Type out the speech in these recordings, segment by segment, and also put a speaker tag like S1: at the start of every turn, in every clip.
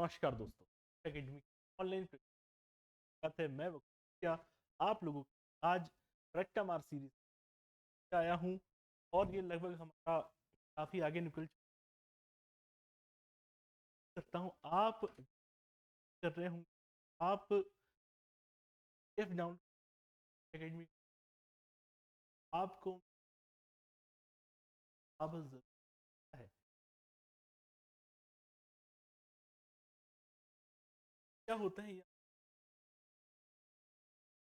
S1: नमस्कार दोस्तों, academy online है मैं क्या आप लोगों को आज रट्टा मार सीरीज पे आया हूँ और ये लगभग हमारा काफी आगे निकल सकता हूँ। आप कर रहे होंगे, आप एफ डाउन एकेडमी आपको अब जरूरत है। क्या होता है ये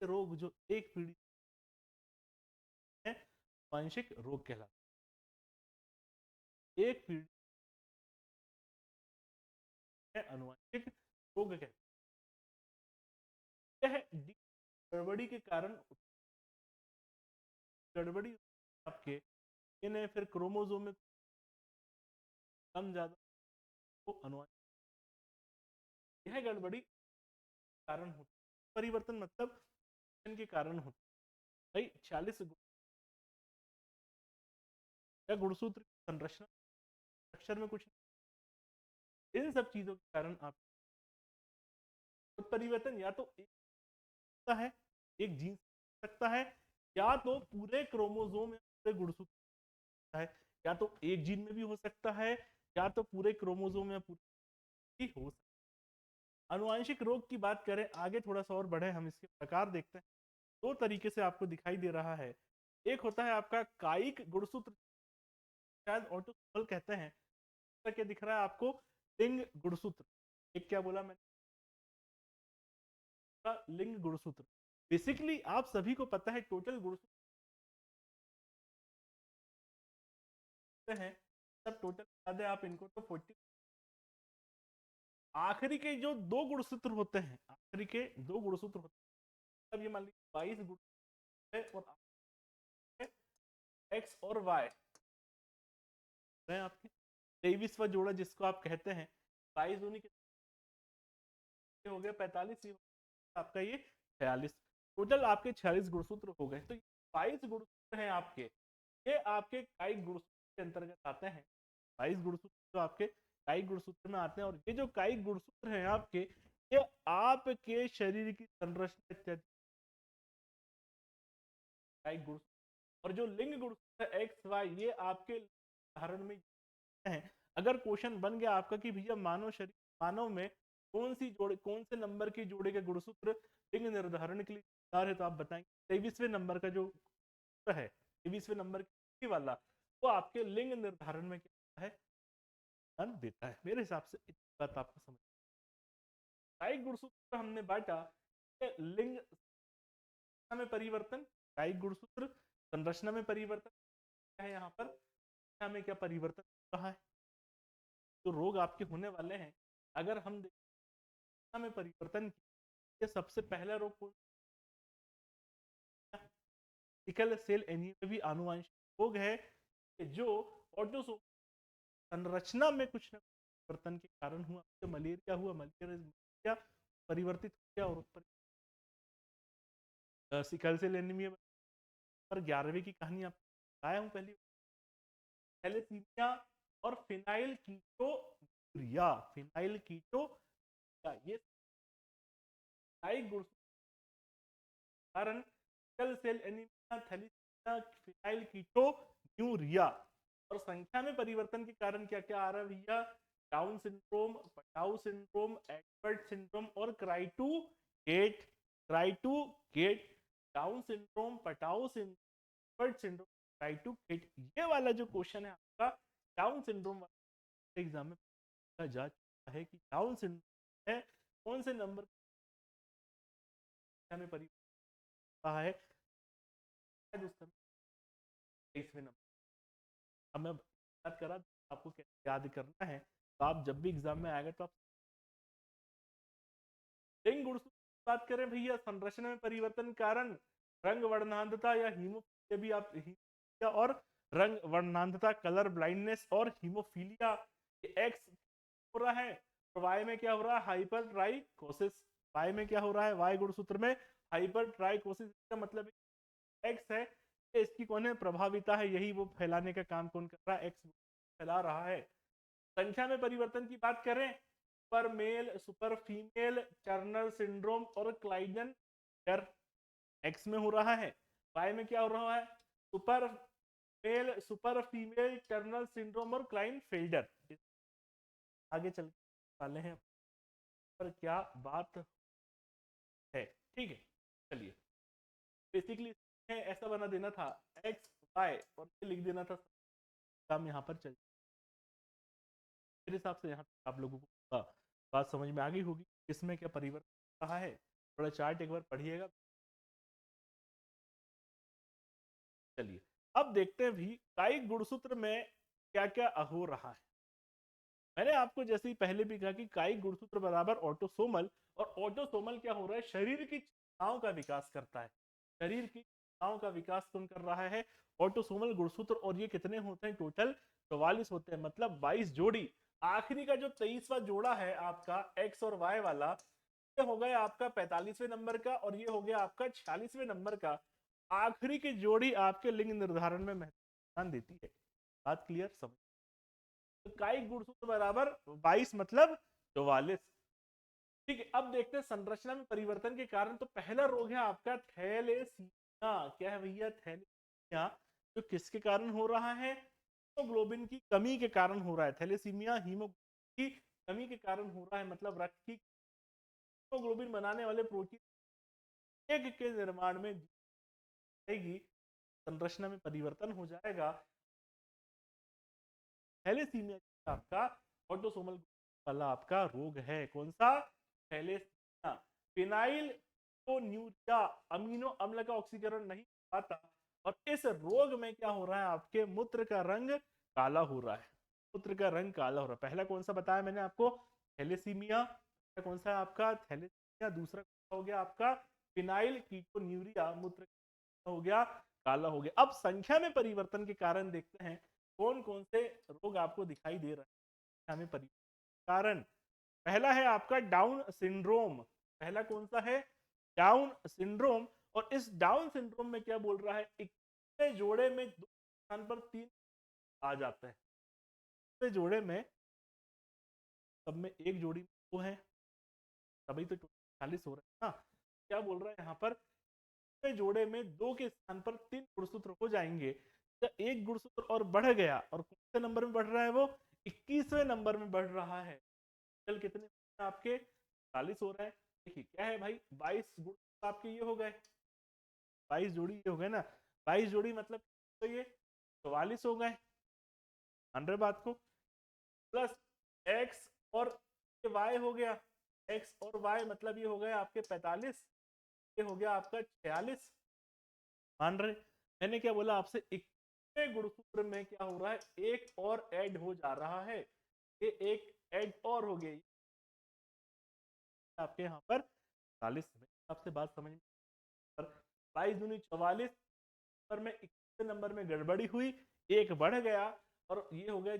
S1: रोग जो एक पीढ़ी है, वांशिक रोग कहलाता है। एक पीढ़ी है अनुवांशिक रोग कहते हैं। यह गड़बड़ी के कारण गड़बड़ी आपके इन्हें फिर क्रोमोसोम में कम ज्यादा को अनुवांशिक यह गड़बड़ी कारण होती है। परिवर्तन मतलब के कारण होता है। भाई 40 या गुणसूत्र की संरचना अक्षर में कुछ इन सब चीजों के कारण आप परिवर्तन या तो एक सकता है, एक जीन सकता है, या तो पूरे क्रोमोसोम या पूरे गुणसूत्र है, या तो एक जीन में भी हो सकता है, या तो पूरे क्रोमोसोम या पूरे भी हो सकता है। अनुवांशिक रोग की बात करें, आगे थोड़ा सा और बढ़े, हम इसके प्रकार देखते हैं। दो तरीके से आपको दिखाई दे रहा है। एक होता है आपका कायिक गुणसूत्र, शायद ऑटोसोमल कहते हैं। क्या दिख रहा है आपको? लिंग गुणसूत्र। एक क्या बोला मैंने? लिंग गुणसूत्र। बेसिकली आप सभी को पता है टोटल गुणसूत्र हैं, सब टोटल बता दें आप इनको तो 40। आखिरी के जो दो गुणसूत्र होते हैं, आखिरी के दो गुणसूत्र होते हैं, अब ये मान लीजिए 22 गुणसूत्र है और एक्स और वाई है आपके 23वां जोड़ा जिसको आप कहते हैं। 22 उन्हीं के हो गया 45, ये आपका ये 46, टोटल आपके 46 गुणसूत्र हो गए। तो 22 गुणसूत्र हैं आपके, ये आपके कायिक गुणसूत्र के अंतर्गत आते हैं। 22 गुणसूत्र जो आपके कायिक गुणसूत्र में आते हैं, और ये जो कायिक गुणसूत्र हैं आपके, ये आपके शरीर की संरचना इत्यादि कायिक गुणसूत्र। और जो लिंग गुणसूत्र है एक्स वाई, ये आपके धारण में है। अगर क्वेश्चन बन गया आपका कि भैया मानव में कौन सी जोड़े, कौन से नंबर की जोड़े के गुणसूत्र लिंग निर्धारण के लिए जिम्मेदार है, तो आप बताएंगे 23वें नंबर का जो है, 23वें नंबर वाला, वो आपके लिंग निर्धारण में क्या है, ध्यान देता है। मेरे हिसाब से इतनी बात आपको समझ। कायिक गुणसूत्र हमने बांटा लिंग में परिवर्तन, कायिक गुणसूत्र संरचना में परिवर्तन है, यहाँ पर में क्या परिवर्तन कहा है। जो रोग आपके होने वाले हैं, अगर हम देखते में परिवर्तन, ये सबसे पहला रोग कौन? सिकल सेल एनीमिया भी आनुवंशिक रोग है, जो ऑटोसोम संरचना में कुछ न परिवर्तन के कारण हुआ। तो मलेरिया हुआ, मलेरिया परिवर्तित हो गया, और सिकल सेल एनीमिया पर 11वीं की कहानी आप बताया हूँ पहली। थैलेसीमिया और फिनाइल कीटोयूरिया, फिनाइल कीटो ये गुण कारण sickle cell anaemia, thalassaemia, phenylketonuria. और संख्या में परिवर्तन के कारण क्या क्या आ रहा है भैया? Down syndrome, Patau syndrome, Edward syndrome और cri du chat Down syndrome, Patau syndrome, syndrome, cri du chat. ये वाला जो क्वेश्चन है आपका डाउन सिंड्रोम एग्जाम में पूछा जा चुका है कि डाउन सिंड्रोम है कौन से नंबर में परिवर्तन कहा है, उस समय 23वें नंबर। अब मैं बात करा आपको कैसे याद करना है, तो आप जब भी एग्जाम में आएगा तो आप लिंग गुण बात करें भैया, संरचना में परिवर्तन कारण रंग वर्णांधता या हीमोफीलिया भी आप और रंग वर्णांधता, कलर ब्लाइंडनेस और हीमोफीलिया, एक्स हो रहा है। और वाई में क्या हो रहा है? Hyper trichosis. वाई में क्या हो रहा है? वाई गुणसूत्र में हाइपर ट्राइकोसिस का मतलब एक्स है, इसकी कौन है प्रभाविता है, यही वो फैलाने का काम कौन कर रहा है? एक्स फैला रहा है। संख्या में परिवर्तन की बात करें super male, super female, Turner syndrome और क्लाइजन एक्स में हो रहा है। वाई में क्या हो रहा है? Super male, super female, Turner syndrome और क्लाइनफेल्टर। आगे चल वाले हैं पर क्या बात है, ठीक है। चलिए, बेसिकली ऐसा बना देना था एक्स वाई और लिख देना था, काम यहाँ पर चल। मेरे हिसाब से यहाँ आप लोगों को बात समझ में आ गई होगी, इसमें क्या परिवर्तन रहा है। थोड़ा चार्ट एक बार पढ़िएगा। चलिए अब देखते हैं भी कायिक गुणसूत्र में क्या क्या हो रहा है। मैंने आपको जैसे ही पहले भी कहा कि कायिक गुणसूत्र बराबर ऑटोसोमल, और ऑटोसोमल क्या हो रहा है? शरीर की क्षमताओं का विकास करता है। शरीर की क्षमताओं का विकास कौन कर रहा है? ऑटोसोमल गुणसूत्र। और ये कितने होते हैं? टोटल 44 होते हैं, मतलब 22 जोड़ी। आखिरी का जो 23वां जोड़ा है आपका एक्स और वाई वाला, ये हो गया आपका 45वें नंबर का, और ये हो गया आपका 46वें नंबर का। आखिरी की जोड़ी आपके लिंग निर्धारण में महत्वपूर्ण देती है। बात क्लियर? समझ? तो कायिक गुणसूत्र बराबर 22 मतलब 44। ठीक है, अब देखते हैं संरचना में परिवर्तन के कारण। तो पहला रोग है आपका थैलेसीमिया। क्या है भैया? थैलेसीमिया। जो किसके कारण हो रहा है? हीमोग्लोबिन की कमी के कारण हो रहा है। थैलेसीमिया हीमोग्लोबिन की कमी के कारण हो रहा है, मतलब रक्त की हीमोग्लोबिन बनाने वाले प्रोटीन एक के निर्माण में जाएगी, संरचना में परिवर्तन हो जाएगा। थैलेसीमिया आपका ऑटोसोमल वाला आपका रोग है। कौन सा? थैलेसीमिया। फिनाइल न्यूरिया, अमीनो अम्ल का ऑक्सीकरण नहीं पाता, और इस रोग में क्या हो रहा है? आपके मूत्र का रंग काला हो रहा है। मूत्र का रंग काला हो रहा है। पहला कौन सा बताया मैंने आपको? थैलेसीमिया। कौन सा है आपका? थैलेसीमिया। दूसरा हो गया आपका फिनाइल कीटोन्यूरिया, मूत्र हो गया काला हो गया। अब संख्या में परिवर्तन के कारण देखते हैं कौन कौन से रोग आपको दिखाई दे रहा है संख्या में परिवर्तन कारण। पहला है आपका डाउन सिंड्रोम। पहला कौन सा है? Down syndrome. और इस डाउन सिंड्रोम में क्या बोल रहा है? 21वें जोड़े में 2 स्थान पर 3 आ जाता है। 21वें जोड़े में सब में एक जोड़ी वो है, तभी तो 40 हो रहा है ना। क्या बोल रहा है यहाँ पर? जोड़े में 2 के स्थान पर 3 गुणसूत्र हो जाएंगे। तो एक गुणसूत्र और बढ़ गया, और कौन से नंबर में बढ़ रहा है वो? 21वें नंबर में बढ़ रहा है। कल कितने आपके? 40 हो रहा है। देखिए क्या है भाई, 22 गुण आपके ये हो गए, 22 जोड़ी ये हो गए ना। 22 जोड़ी मतलब तो ये 44 हो गए। मान रहे बात को? प्लस एक्स और वाई हो गया, एक्स और वाई मतलब ये हो गया आपके 45, ये हो गया आपका 46। मान रहे? मैंने क्या बोला आपसे? 21वें गुणसूत्र में क्या हो रहा है? एक और ऐड हो जा रहा है। ये एक ऐड और हो गई आपके यहाँ पर 40 में। आपसे बात समझ में? 22 दूनी 44 पर में 21 नंबर में गड़बड़ी हुई, एक बढ़ गया, और ये हो गए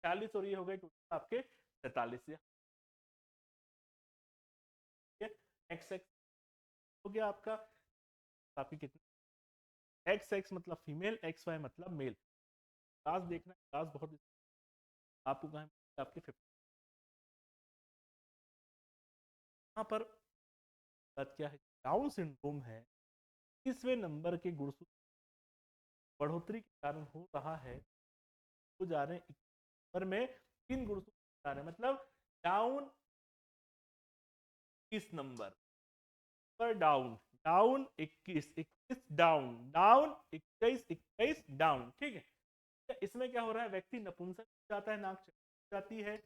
S1: 40 और ये हो गए टोटल आपके 43। एक्स एक्स हो गया आपका, आपकी कितने? एक्स एक्स मतलब फीमेल, एक्स वाई मतलब मेल। क्लास देखना, क्लास बहुत आपको कहा आपके 50। यहाँ पर बात क्या है? डाउन सिंड्रोम है, 21वें नंबर के गुणसूत्र बढ़ोतरी के कारण हो रहा है। हो जा रहे हैं नंबर में 3 गुणसूत्र जा रहे हैं, मतलब डाउन 21 नंबर पर down, down 21, 21 down, down 21, 21 down. ठीक है, तो इसमें क्या हो रहा है? व्यक्ति नपुंसक हो जाता है, नाक चौड़ी हो जाती है,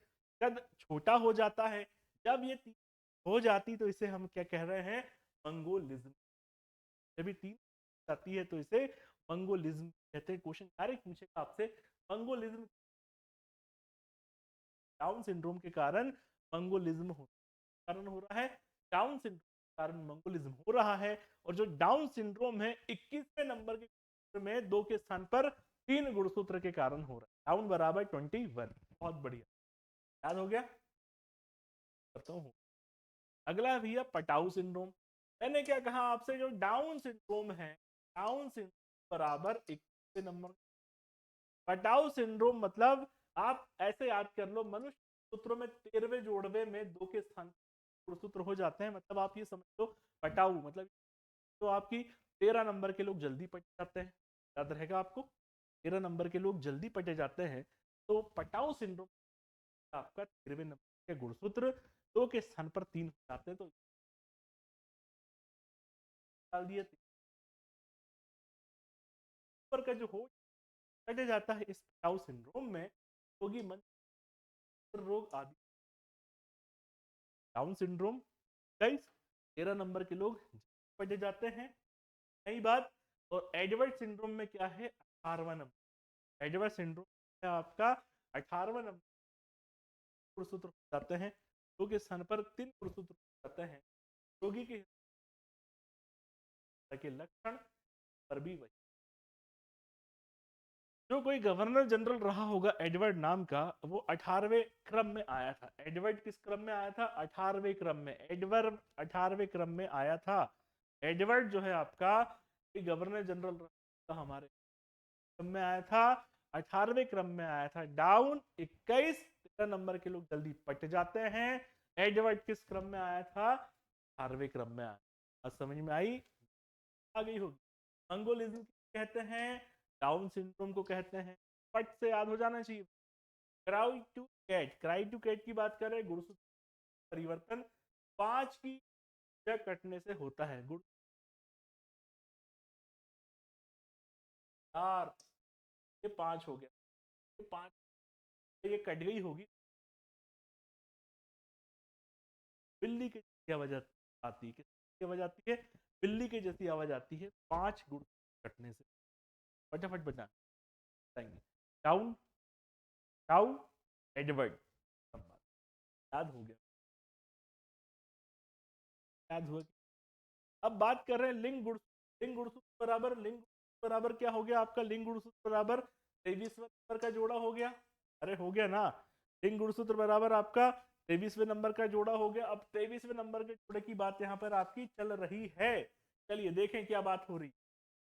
S1: कद छोटा हो जाता है। जब ये तीन हो जाती तो इसे हम क्या कह रहे हैं? मंगोलिज्म। जब ये तीन जाती है तो इसे मंगोलिज्म कहते हैं। क्वेश्चन डायरेक्ट पूछेगा आपसे, मंगोलिज्म डाउन सिंड्रोम के कारण मंगोलिज्म हो कारण हो रहा है, डाउन सिंड्रोम के कारण मंगोलिज्म हो रहा है। और जो डाउन सिंड्रोम है 21वें नंबर के में 2 के स्थान पर 3 गुणसूत्र के कारण हो रहा है। डाउन बराबर 21। बहुत बढ़िया, याद हो गया? करता हूँ। अगला भैया पटाऊ सिंड्रोम। मैंने क्या कहा आपसे? जो डाउन सिंड्रोम है, डाउन सिंड्रोम बराबर 21 नंबर। पटाऊ सिंड्रोम मतलब आप ऐसे याद कर लो, मनुष्य सूत्रों में 13वें जोड़वे में 2 के स्थान गुणसूत्र हो जाते हैं। मतलब आप ये समझ लो पटाऊ, मतलब तो आपकी 13 नंबर के लोग जल्दी पट जाते हैं, याद रहेगा आपको, 13 नंबर के लोग जल्दी पटे जाते हैं। तो पटाऊ सिंड्रोम आपका 13वें नंबर के गुणसूत्र 2 के स्थान पर 3 हो जाते हैं। तो डाल दिए ऊपर का जो हो कटे जाता है इस पटाऊ सिंड्रोम में, होगी मन रोग आदि। डाउन सिंड्रोम गाइस 13 नंबर के लोग पटे जाते हैं, नई बात। और एडवर्ड सिंड्रोम में क्या है, 18वां नंबर। एडवर्ड सिंड्रोम है आपका 18वां नंबर गुणसूत्र हो जाते हैं, दो के स्थान पर 3 गुणसूत्र हो जाते हैं। रोगी के लक्षण पर भी वही, जो कोई गवर्नर जनरल रहा होगा एडवर्ड नाम का, वो 18वें क्रम में आया था। एडवर्ड किस क्रम में आया था, 18वें क्रम में। एडवर्ड 18वें क्रम में आया था। एडवर्ड जो है आपका गवर्नर जनरल रहा हमारे क्रम में आया था, 18वें क्रम में आया था। डाउन 21, 13 नंबर के लोग जल्दी पट जाते हैं। एडवर्ड किस क्रम में आया था, 18वें क्रम में आया। अब समझ में आई, आ गई होगी। मंगोलिज्म कहते हैं, डाउन सिंड्रोम को कहते हैं। फट से याद हो जाना चाहिए। Cri du chat, cri du chat की बात करें, गुणसूत्र परिवर्तन 5 की कटने से होता है। गुण 4, ये 5 हो गया, ये 5 ये कट गई होगी। बिल्ली की जैसी आवाज आती है, किसकी आवाज आती है, बिल्ली की जैसी आवाज आती है 5 गुण कटने से। फटाफट बचा डाउन, टाउ, एडवर्ड, याद हो गया, याद हुआ। अब बात कर रहे हैं लिंग गुण। लिंग गुणसूत्र बराबर, लिंग बराबर क्या हो गया आपका, लिंग गुणसूत्र बराबर 23वें नंबर का जोड़ा हो गया। अरे हो गया ना, लिंग गुणसूत्र बराबर आपका 23वें नंबर का जोड़ा हो गया। अब 23वें नंबर के जोड़े की बात यहाँ पर आपकी चल रही है। चलिए देखें क्या बात हो रही।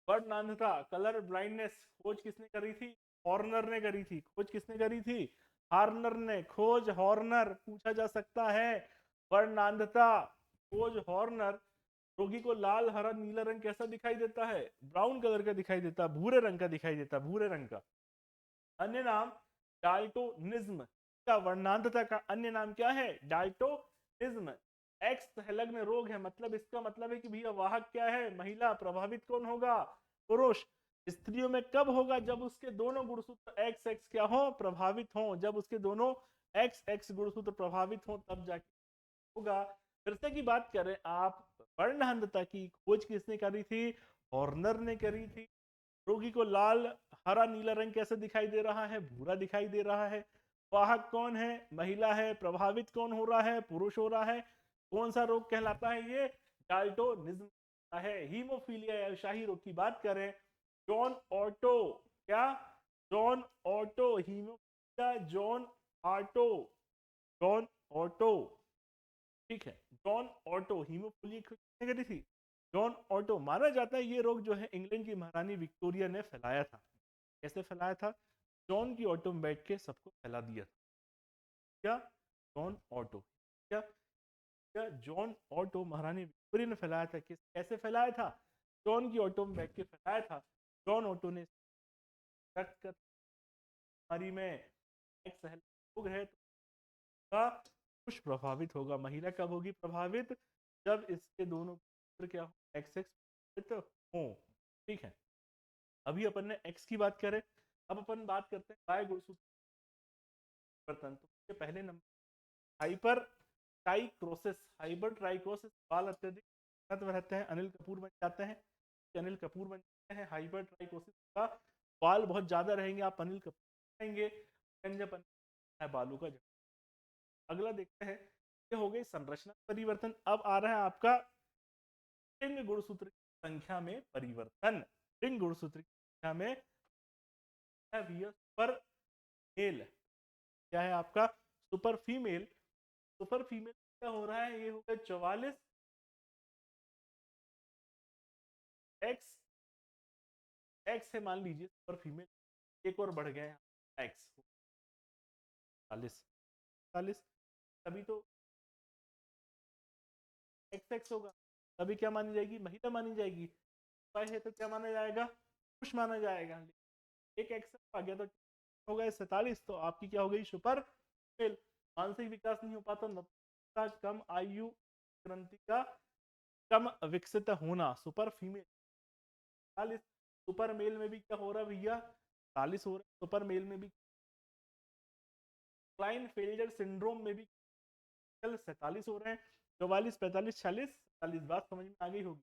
S1: वर्णनांधता, कलर ब्लाइंडनेस, खोज किसने करी थी, हॉर्नर ने करी थी। खोज किसने करी थी, हार्नर ने। खोज हॉर्नर पूछा जा सकता है। वर्णनांधता, खोज हॉर्नर। रोगी को लाल हरा नीला रंग कैसा दिखाई देता है, ब्राउन कलर का दिखाई देता, भूरे रंग का दिखाई देता, भूरे रंग का। अन्य नाम डाल्टोनिज्म का, वर्णांधता का अन्य नाम क्या है, डाल्टोनिज्म। एक्स संलग्न रोग है, मतलब इसका मतलब है कि भैया वाहक क्या है, महिला। प्रभावित कौन होगा, पुरुष। स्त्रियों में कब होगा, जब उसके दोनों गुणसूत्र एक्स एक्स क्या हो, प्रभावित हो। जब उसके दोनों एक्स एक्स गुणसूत्र प्रभावित हो तब जाके होगा। फिर से की बात करें आप, वर्णहांधता की खोज किसने करी थी, हॉर्नर ने करी थी। रोगी को लाल हरा नीला रंग कैसे दिखाई दे रहा है, भूरा दिखाई दे रहा है। वाहक कौन है, महिला है। प्रभावित कौन हो रहा है, पुरुष हो रहा है। कौन सा रोग कहलाता है, ये डाल्टोनिज्म है। हीमोफीलिया या शाही रोग की बात करें, जॉन ऑटो, क्या, John auto. Haemophilia John auto, John auto, ठीक है। जॉन ऑटो हीमोफीलिया किसने करी थी, जॉन ऑटो। माना जाता है ये रोग जो है इंग्लैंड की महारानी विक्टोरिया ने फैलाया था। कैसे फैलाया था, जॉन की ऑटो में बैठ के सबको फैला दिया था। क्या, जॉन ऑटो, क्या क्या जॉन ऑटो महारानी विक्टोरिया ने फैलाया था। किस कैसे फैलाया था, जॉन की ऑटो में बैठ के फैलाया था। जॉन ऑटो ने बीमारी में एक सहल रोग है तो पुरुष प्रभावित होगा। महिला कब होगी प्रभावित, जब इसके दोनों क्या हो, एक्स एक्स हो, ठीक है। अभी अपन ने एक्स की बात करें, अब अपन बात करते हैं बाय गुणसूत्र परिवर्तन। तो पहले नंबर हाइपर ट्राइक्रोसिस, हाइपर ट्राइक्रोसिस, बाल अत्यधिक रहते हैं, अनिल कपूर बन जाते हैं, अनिल कपूर बन जाते हैं। हाइपर ट्राइकोसिस का बाल बहुत ज्यादा रहेंगे, आप अनिल कपूर रहेंगे, बालों का। अगला देखते हैं, ये हो गई संरचना परिवर्तन। अब आ रहा है आपका लिंग गुणसूत्र की संख्या में परिवर्तन। लिंग गुणसूत्र की संख्या में सुपर मेल, क्या है आपका, सुपर फीमेल। सुपर फीमेल क्या हो रहा है, ये हो गया 44, एक्स एक्स है मान लीजिए सुपर फीमेल, एक और बढ़ गए एक्स 44। 45, तभी तो XX होगा, तभी क्या मानी जाएगी, महिला मानी जाएगी। वाई है तो क्या माना जाएगा, पुरुष माना जाएगा। एक एक्स आ गया तो हो गए 47, तो आपकी क्या हो गई, सुपर मेल। मानसिक विकास नहीं हो पाता, नपुंसकता, कम आयु, ग्रंथि का कम विकसित होना, सुपर फीमेल। 40 सुपर मेल में भी क्या हो रहा है भैया, 40 हो रहा है सुपर मेल में भी। क्लाइन फेलियर सिंड्रोम में भी 47 हो रहे हैं। 44, 45, 46, 47, बात समझ में आ गई होगी।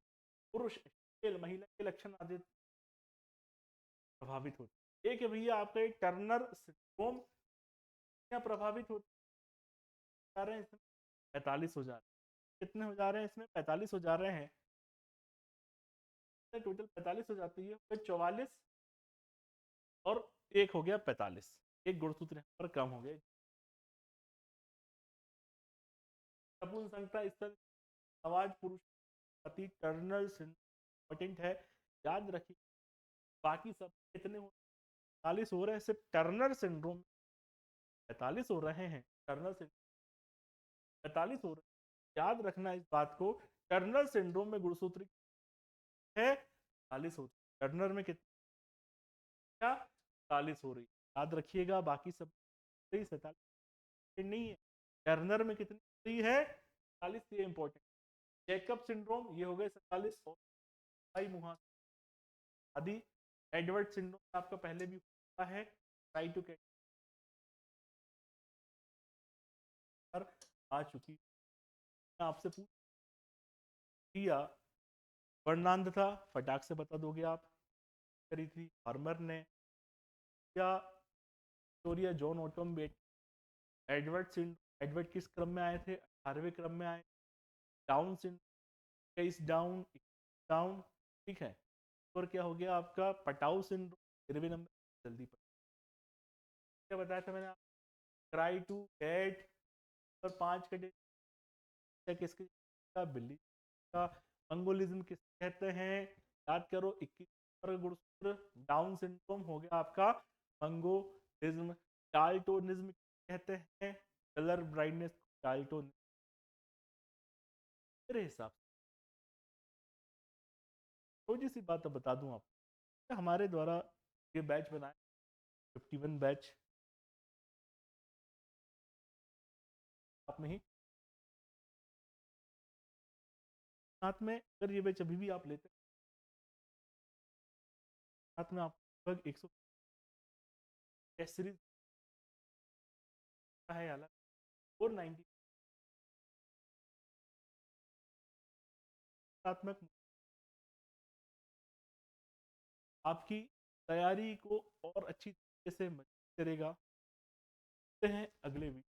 S1: पुरुष मेल महिला के लक्षण आदि प्रभावित होते। एक है भैया आपका एक टर्नर सिंड्रोम, क्या प्रभावित होते जा रहे हैं इसमें, 45 हो जा रहे हैं। कितने हो जा रहे हैं इसमें, 45 हो जा रहे हैं, टोटल 45 हो जाती है, फिर 44 और एक हो गया 45, एक गुणसूत्र यहाँ पर कम हो गया। नपुंसकता स्तर आवाज पुरुष अति टर्नर इम्पोर्टेंट है, याद रखिए। बाकी सब कितने हो, 45 हो रहे हैं, सिर्फ टर्नर सिंड्रोम 45 हो रहे हैं, टर्नर सिंड्रोम 45 हो रहे हैं, याद रखना इस बात को। टर्नर सिंड्रोम में गुणसूत्र है 40 होती, टर्नर में कितना 40 हो रही, याद रखिएगा। बाकी सब 47 नहीं है, टर्नर में कितनी हो रही है 40, ये इंपॉर्टेंट। चेकअप सिंड्रोम ये हो गए 47, और मुहा आदि। एडवर्ड सिंड्रोम आपका पहले भी हुआ है, ट्राई टू कैच आ चुकी, आपसे पूछ दिया वर्णांध था, फटाक से बता दोगे आप, करी थी फार्मर ने या विक्टोरिया जॉन ऑटम बेट। एडवर्ड सिंड्रोम, एडवर्ड किस क्रम में आए थे, 18वें क्रम में आए। डाउन सिंड्रोम, इस डाउन डाउन, ठीक है। और क्या हो गया आपका पटाउ सिंड्रोम, 13वें नंबर, जल्दी पर क्या बताया था मैंने, ट्राई टू कैट, और 5 का किसके का, बिल्ली का। मंगोलिज्म किस कहते हैं, याद करो, 21 नंबर गुणसूत्र। डाउन सिंड्रोम हो गया आपका मंगोलिज्म। डाल्टोनिज्म कहते हैं, कलर ब्राइटनेस, डाल्टोन। मेरे हिसाब से थोड़ी सी बात अब बता दूं आपको, हमारे द्वारा ये बैच बनाया 51 बैच, आप में ही साथ में, अगर ये बैच अभी भी आप लेते हैं, साथ में आप लगभग 100 टेस्ट सीरीज है अलग, 490 सात्मक आपकी तैयारी को और अच्छी तरीके से मजबूत करेगा। हैं अगले वीडियो।